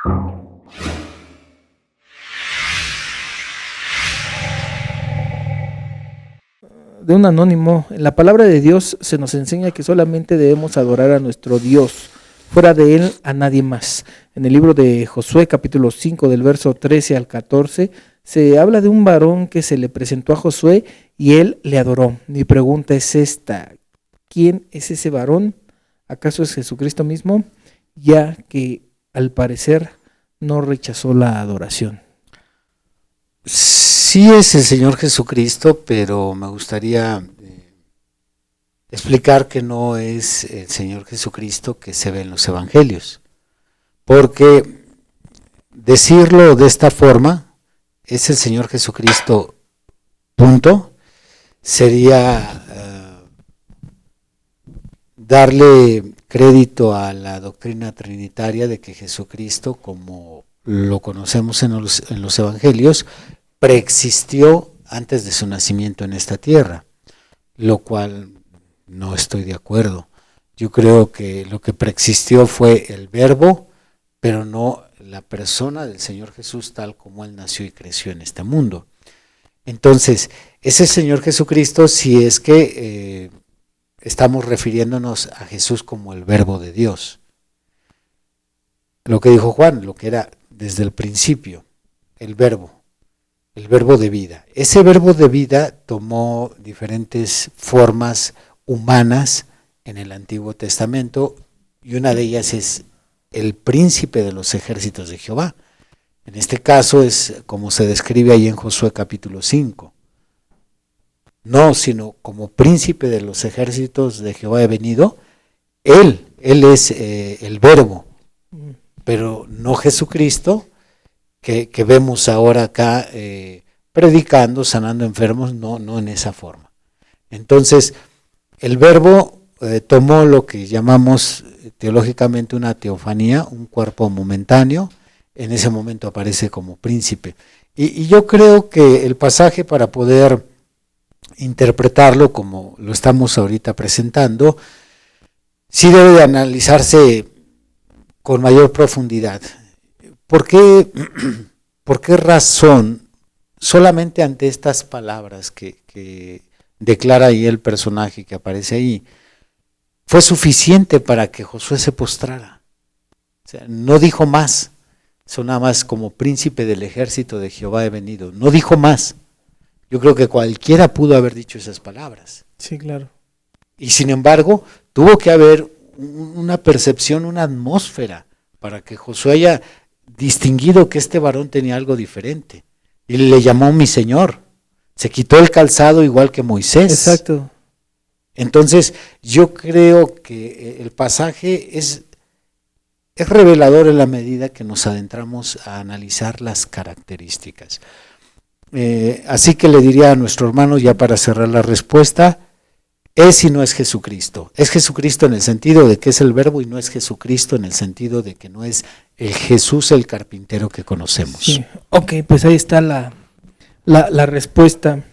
De un anónimo, en la palabra de Dios se nos enseña que solamente debemos adorar a nuestro Dios, fuera de él a nadie más. En el libro de Josué, capítulo 5, del verso 13 al 14, se habla de un varón que se le presentó a Josué y él le adoró. Mi pregunta es esta: ¿quién es ese varón? ¿Acaso es Jesucristo mismo? Ya que al parecer no rechazó la adoración. Sí es el Señor Jesucristo, pero me gustaría explicar que no es el Señor Jesucristo que se ve en los evangelios, porque decirlo de esta forma, es el Señor Jesucristo, punto, sería darle crédito a la doctrina trinitaria de que Jesucristo, como lo conocemos en los evangelios, preexistió antes de su nacimiento en esta tierra, lo cual no estoy de acuerdo. Yo creo que lo que preexistió fue el Verbo, pero no la persona del Señor Jesús tal como Él nació y creció en este mundo. Entonces, ese Señor Jesucristo, si es que estamos refiriéndonos a Jesús como el Verbo de Dios. Lo que dijo Juan, lo que era desde el principio, el Verbo de vida. Ese Verbo de vida tomó diferentes formas humanas en el Antiguo Testamento y una de ellas es el príncipe de los ejércitos de Jehová. En este caso es como se describe ahí en Josué capítulo 5. No, sino como príncipe de los ejércitos de Jehová he venido. Él es el Verbo, pero no Jesucristo, que vemos ahora acá predicando, sanando enfermos, no en esa forma. Entonces, el Verbo tomó lo que llamamos teológicamente una teofanía, un cuerpo momentáneo. En ese momento aparece como príncipe. Y yo creo que el pasaje, para poder interpretarlo como lo estamos ahorita presentando, sí debe de analizarse con mayor profundidad. ¿Por qué razón solamente ante estas palabras que declara ahí el personaje que aparece ahí fue suficiente para que Josué se postrara? O sea, no dijo más. Son nada más como príncipe del ejército de Jehová he venido. No dijo más. Yo creo que cualquiera pudo haber dicho esas palabras. Sí, claro. Y sin embargo, tuvo que haber una percepción, una atmósfera, para que Josué haya distinguido que este varón tenía algo diferente. Y le llamó mi Señor. Se quitó el calzado igual que Moisés. Exacto. Entonces, yo creo que el pasaje es revelador en la medida que nos adentramos a analizar las características. Así que le diría a nuestro hermano, ya para cerrar la respuesta, es y no es Jesucristo. Es Jesucristo en el sentido de que es el Verbo y no es Jesucristo en el sentido de que no es el Jesús el carpintero que conocemos. Sí. Ok, pues ahí está la respuesta.